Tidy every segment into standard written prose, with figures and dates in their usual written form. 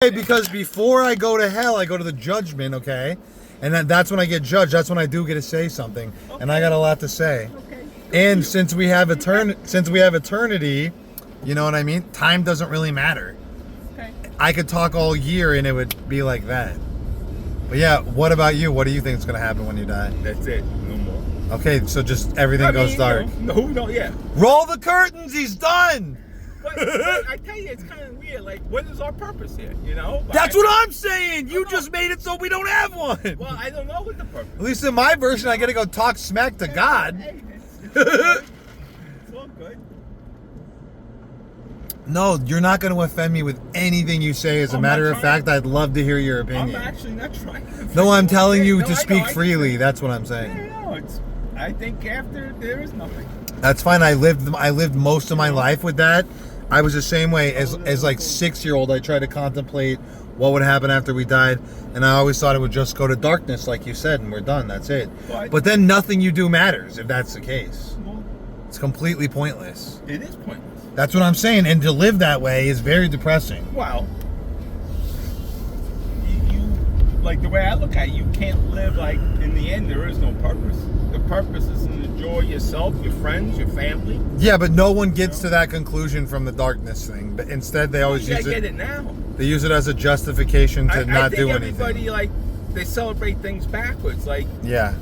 Because before I go to hell, I go to the judgment, okay? And that's when I get judged. That's when I do get to say something, okay. And I got a lot to say. Okay. And since we have eternity, you know what I mean? Time doesn't really matter. Okay. I could talk all year and it would be like that. But yeah, what about you? What do you think is going to happen when you die? That's it. No more. Okay, so just everything goes dark. No, yeah. Roll the curtains. He's done. But I tell you, it's kind of weird. Like, what is our purpose here? You know? That's what I'm saying. You just made it so we don't have one. Well, I don't know what the purpose. At least in my version, I got to go talk smack to God. Hey, it's all good. No, you're not going to offend me with anything you say. As a matter of fact, I'd love to hear your opinion. I'm actually not trying to. No, I'm telling you to speak freely. That's what I'm saying. Yeah, no, I think after there is nothing. That's fine. I lived most of my life with that. I was the same way as like 6-year-old. I tried to contemplate what would happen after we died, and I always thought it would just go to darkness, like you said, and we're done. That's it. But then nothing you do matters if that's the case. It's completely pointless. It is pointless. That's what I'm saying. And to live that way is very depressing. Well, you like the way I look at it, you can't live like in the end there is no purpose. The purpose is to enjoy yourself, your friends, your family. Yeah, but no one gets to that conclusion from the darkness thing. But instead, they always use it. I get it now. They use it as a justification to not do anything. I think everybody like they celebrate things backwards. Like yeah,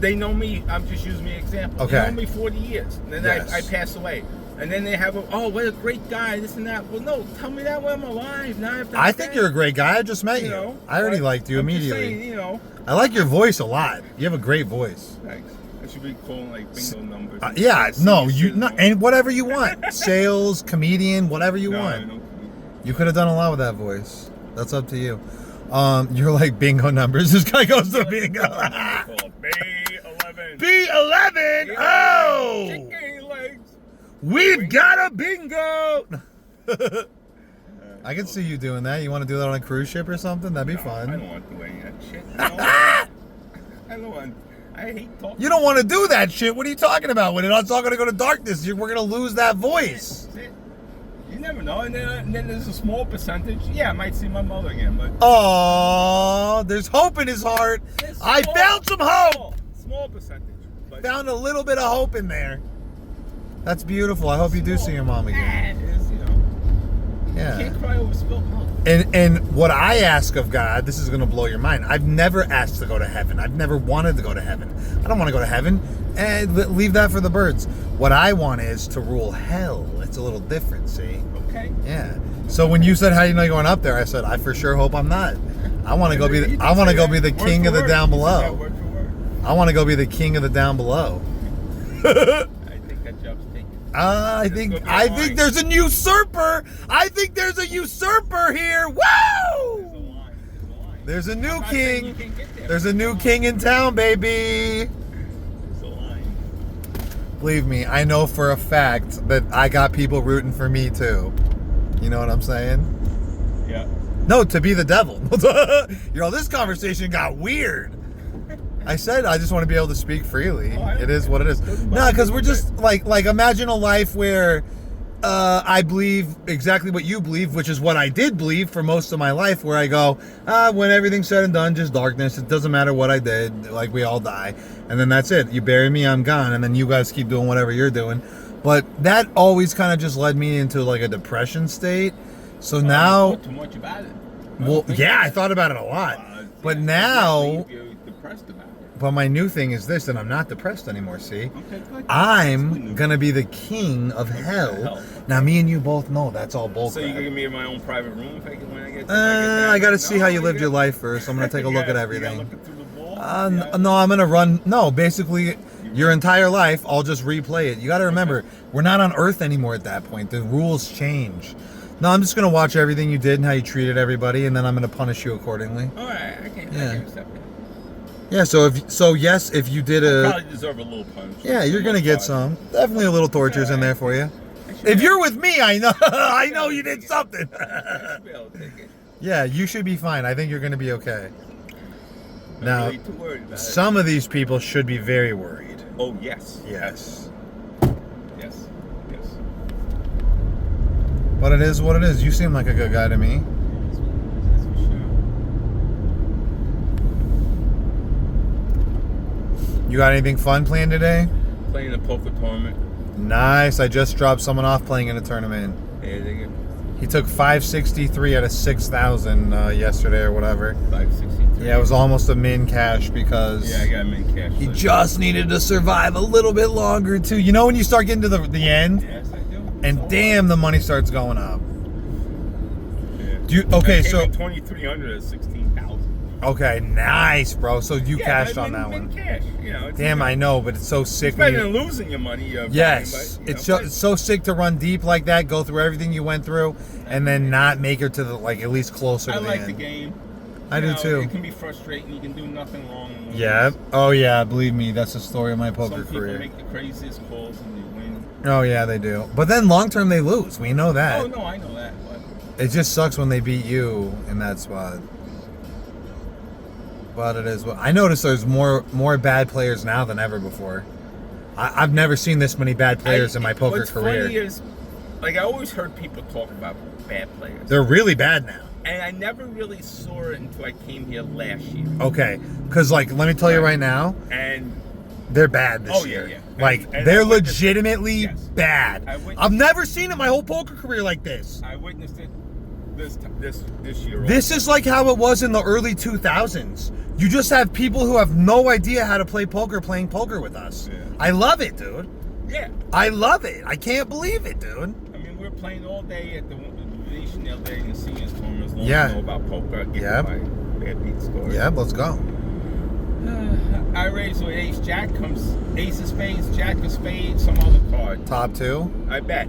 they know me. I'm just using me as an example. Okay. They know me 40 years, and then I pass away. And then they have what a great guy, this and that. Well, no, tell me that when I'm alive. Now I think you're a great guy. I just met you. I already liked you immediately. Just saying, I like your voice a lot. You have a great voice. Thanks. I should be calling like bingo numbers. And whatever you want. Sales, comedian, whatever you want. No. You could have done a lot with that voice. That's up to you. You're like bingo numbers. This guy goes to bingo. B11. B11. Yeah. Oh. Chicken legs. We've got a bingo. I can see you doing that. You want to do that on a cruise ship or something? That'd be fun. I don't want to do any of that shit. I don't want. I hate talking. You don't want to do that shit. What are you talking about? When it's all going to go to darkness, we're going to lose that voice. That's it. You never know. And then there's a small percentage. Yeah, I might see my mother again, but. Oh, there's hope in his heart. I found some hope. Small percentage. But found a little bit of hope in there. That's beautiful. I hope you do see your mom again. Yeah. You can't cry over spilled milk. And what I ask of God, this is going to blow your mind. I've never asked to go to heaven. I've never wanted to go to heaven. I don't want to go to heaven. And leave that for the birds. What I want is to rule hell. It's a little different, see? Okay. Yeah. So when you said, how do you know you're going up there? I said, I for sure hope I'm not. I want to go be the king of the down below. I want to go be the king of the down below. I think there's a usurper. I think there's a usurper here. Woo! There's a new king. There's a new king in town, baby. Believe me, I know for a fact that I got people rooting for me too. You know what I'm saying? Yeah. No, to be the devil. This conversation got weird. I said I just want to be able to speak freely. It is what it is. No, because we're just like imagine a life where I believe exactly what you believe, which is what I did believe for most of my life, where I go, when everything's said and done, just darkness. It doesn't matter what I did. Like, we all die. And then that's it. You bury me, I'm gone. And then you guys keep doing whatever you're doing. But that always kind of just led me into like a depression state. So now... I don't too much about it. Well, yeah, I thought about it a lot. But now... You're depressed about it. But my new thing is this, and I'm not depressed anymore, see? Okay, good. I'm going to be the king of hell. Now, me and you both know that's all bullcrap. So you're going to give me my own private room when I get I got to see how you lived your life first. I'm going to take a look at everything. No, I'm going to run. No, basically, your entire life, I'll just replay it. You got to remember, we're not on Earth anymore at that point. The rules change. No, I'm just going to watch everything you did and how you treated everybody, and then I'm going to punish you accordingly. All right, I can't accept that. Yeah, yes, if you did I probably deserve a little punch. Yeah, you're gonna get some. Definitely a little torture's in there for you. If you're with me, I know I know you did something. Yeah, you should be fine. I think you're gonna be okay. Now, really too worried about some of these people should be very worried. Oh yes. Yes. Yes. But it is what it is. You seem like a good guy to me. You got anything fun planned today? Playing a poker tournament. Nice. I just dropped someone off playing in a tournament. Yeah, they get He took 563 out of 6,000 yesterday or whatever. 563. Yeah, it was almost a min cash because Yeah, I got him in cash. he just needed to survive a little bit longer too. You know when you start getting to the end, Yes, I do. and damn, the money starts going up. Yeah. Do you, okay, I came so in 2,300 at 16,000. okay, nice, bro. So you cashed on that min one. Cash. You know, it's Damn, I know, but it's so sick. It's when better you- than losing your money. Yes, it's so sick to run deep like that, go through everything you went through, and then not make it to the at least closer I to the like end. the game. I do too. It can be frustrating. You can do nothing wrong. Yeah. Oh yeah. Believe me, that's the story of my poker Some people career. make the craziest calls and they win. Oh yeah, they do. But then long term they lose. We know that. Oh no, I know that. But It just sucks when they beat you in that spot. But it is. I noticed there's more bad players now than ever before. I've never seen this many bad players in my poker what's career. Funny is, like, I always heard people talk about bad players, They're really bad now. and I never really saw it until I came here last year. Okay, because let me tell you right now, And they're bad this Oh, yeah, year. yeah. Like And they're I witnessed- legitimately yes. bad. I witnessed- I've never seen it my whole poker career like this. I witnessed it this year. This is like how it was in the early 2000s. You just have people who have no idea how to play poker playing poker with us. Yeah. I love it, dude. Yeah. I love it. I can't believe it, dude. I mean, we're playing all day at the Venetian the other day in the seniors tournament. As long Yeah. as I know about poker, I get Yeah. my bad beat story. Yeah, let's go. I raise with ace jack, comes ace of spades, jack of spades, some other card. Top two. I bet.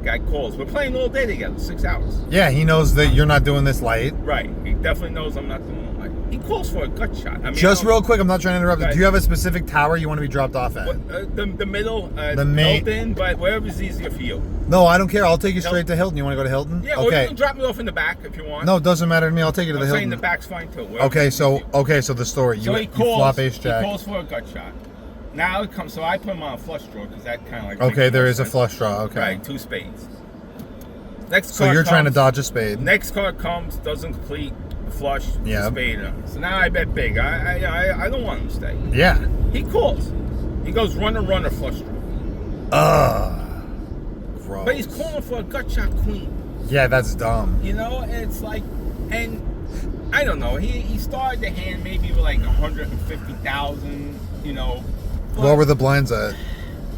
Guy calls. We're playing all day together, 6 hours. Yeah, he knows that you're not doing this light. Right. He definitely knows I'm not doing it. He calls for a gut shot. I mean, Just real quick, I'm not trying to interrupt. Right. Do you have a specific tower you want to be dropped off at? The middle, The main- Hilton, but wherever's easier for you. No, I don't care. I'll take you straight to Hilton. You want to go to Hilton? Yeah, or you Okay. can drop me off in the back if you want. No, it doesn't matter to me. I'll take you to I'm the saying Hilton. the back's fine too. Okay, so the story. So You he calls. flop ace jack. He calls for a gut shot. Now it comes. So I put him on a flush draw because that kind of like. Okay, makes there more is a sense. flush draw. Okay. Right, 2 spades. Next So card you're trying to comes, dodge a spade. Next card comes, doesn't complete, flush, Yeah. spade. So now I bet big. I don't want him to stay. Yeah. He calls. He goes runner, flush draw. Gross. But he's calling for a gut shot queen. Yeah, that's dumb. You know, and it's like, and I don't know. He started the hand maybe with like 150,000. You know. What were the blinds at?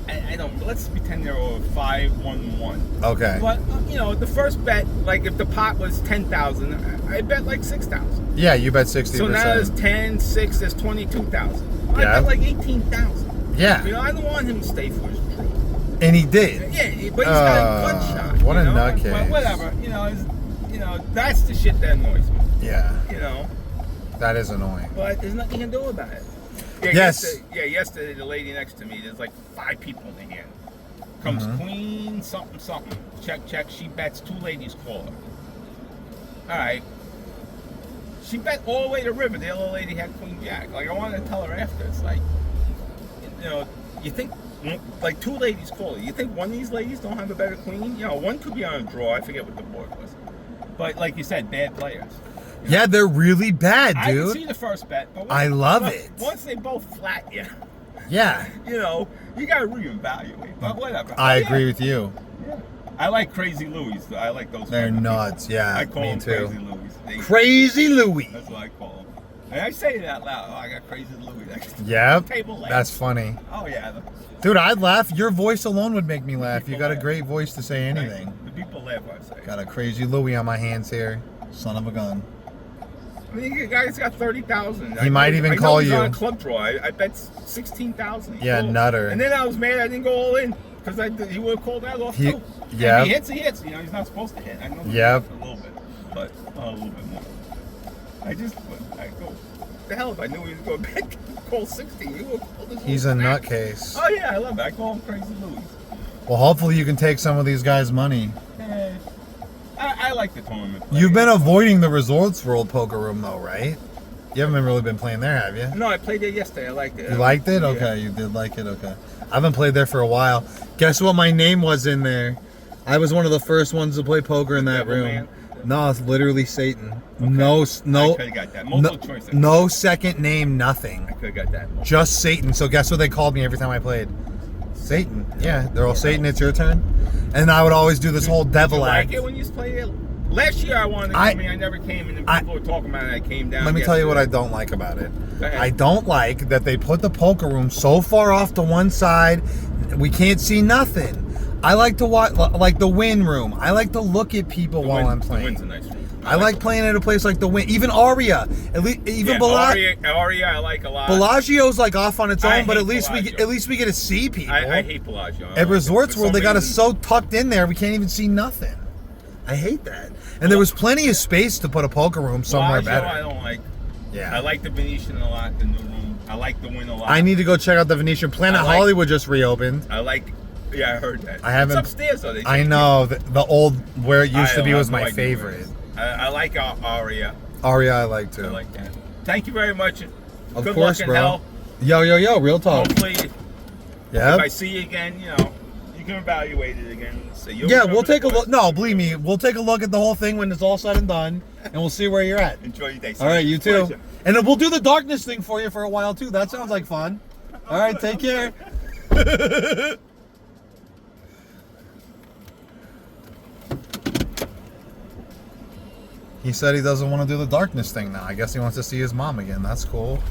I don't. Let's pretend they were 5-1-1. Okay. But you know, the first bet, like if the pot was 10,000, I bet like 6,000. Yeah, you bet 60%. So now there's 10, 6, there's 22,000. I Yeah. bet like 18,000. Yeah. You know, I don't want him to stay for his draw. And he did. Yeah, but he's got a gut shot. What you a know? nutcase. But whatever. You know, that's the shit that annoys me. Yeah, You know, that is annoying. but there's nothing you can do about it. Yeah, Yes. Yesterday the lady next to me, there's like 5 people in the hand. Comes Mm-hmm. queen, something. Check. She bets, 2 ladies call her. All right. She bet all the way to river. The other lady had queen jack. Like, I wanted to tell her after. It's like, you know, you think, like 2 ladies call her. You think one of these ladies don't have a better queen? You know, one could be on a draw. I forget what the board was. But like you said, bad players. Yeah, they're really bad, I can see dude. the first bet. But I love it. Once they both flat you, Yeah, you know, you got to reevaluate. But whatever. I Yeah. agree with you. Yeah. I like Crazy Louis. I like those. They're kind of nuts. people. Yeah, I call me them too. Crazy Louis. Crazy Louie. That's what I call them. And I say it out loud. Oh, I got Crazy Louis. Yep, Table laughs. that's funny. Oh yeah. Dude, I'd laugh. Your voice alone would make me laugh. You got a great voice to say anything. The people laugh when I say. Got a Crazy Louie on my hands here. Son of a gun. I mean, the guy's got 30,000. He might even call he's you. on a club draw. I bet 16,000. Yeah, nutter. And then I was mad I didn't go all in because he would have called that off too. Yeah. If he hits. You know, he's not supposed to hit. I know. Yep. A little bit, but not a little bit more. I go. The hell if I knew he was going to call 60. He would call this. He's a little crap. nutcase. Oh yeah, I love it. I call him Crazy Louis. Well, hopefully you can take some of these guys' money. I like the tournament. You've been avoiding the Resorts World poker room though, right? You haven't really been playing there, have you? No, I played there yesterday. I liked it. You liked it? Yeah. Okay, you did like it. Okay. I haven't played there for a while. Guess what my name was in there? I was one of the first ones to play poker in that Devil room. Man. No, it's literally Satan. Okay. No, I no, could have got that. Multiple choice. no second name, nothing. I could have got that. Just Satan. So guess what they called me every time I played? Satan. Yeah, they're all Satan. It's your turn. And I would always do this whole devil Did you act. like it when you played it? Last year I wanted to come in, I never came, and then people were talking about it. I came down. Let me tell you what I don't like about it. I don't like that they put the poker room so far off to one side, we can't see nothing. I like to watch, like the Win room. I like to look at people while I'm playing. The Win's a nice room. I like playing at a place like the Win. Even Aria, at least even Aria I like a lot. Bellagio's like off on its own, but at least Bellagio. we get to see people. I hate Bellagio. At Resorts World, they got us so tucked in there, we can't even see nothing. I hate that. And there was plenty of space to put a poker room somewhere Bellagio, better. I don't like. Yeah. I like the Venetian a lot, the new room. I like the Win a lot. I need to go check out the Venetian. Planet Hollywood just reopened. I like. Yeah, I heard that. I haven't. It's upstairs though. I know the old where it used to be was my favorite. I like Aria. Aria, I like too. I like that. Thank you very much. Of Good course, luck in bro. hell. Yo, real talk. Hopefully, yeah. if I see you again, you can evaluate it again. So Yeah, we'll take a look. No, believe me, we'll take a look at the whole thing when it's all said and done, and we'll see where you're at. Enjoy your day. All right, you too. Pleasure. And then we'll do the darkness thing for you for a while too. That sounds like fun. All right, take care. He said he doesn't want to do the darkness thing now. I guess he wants to see his mom again. That's cool.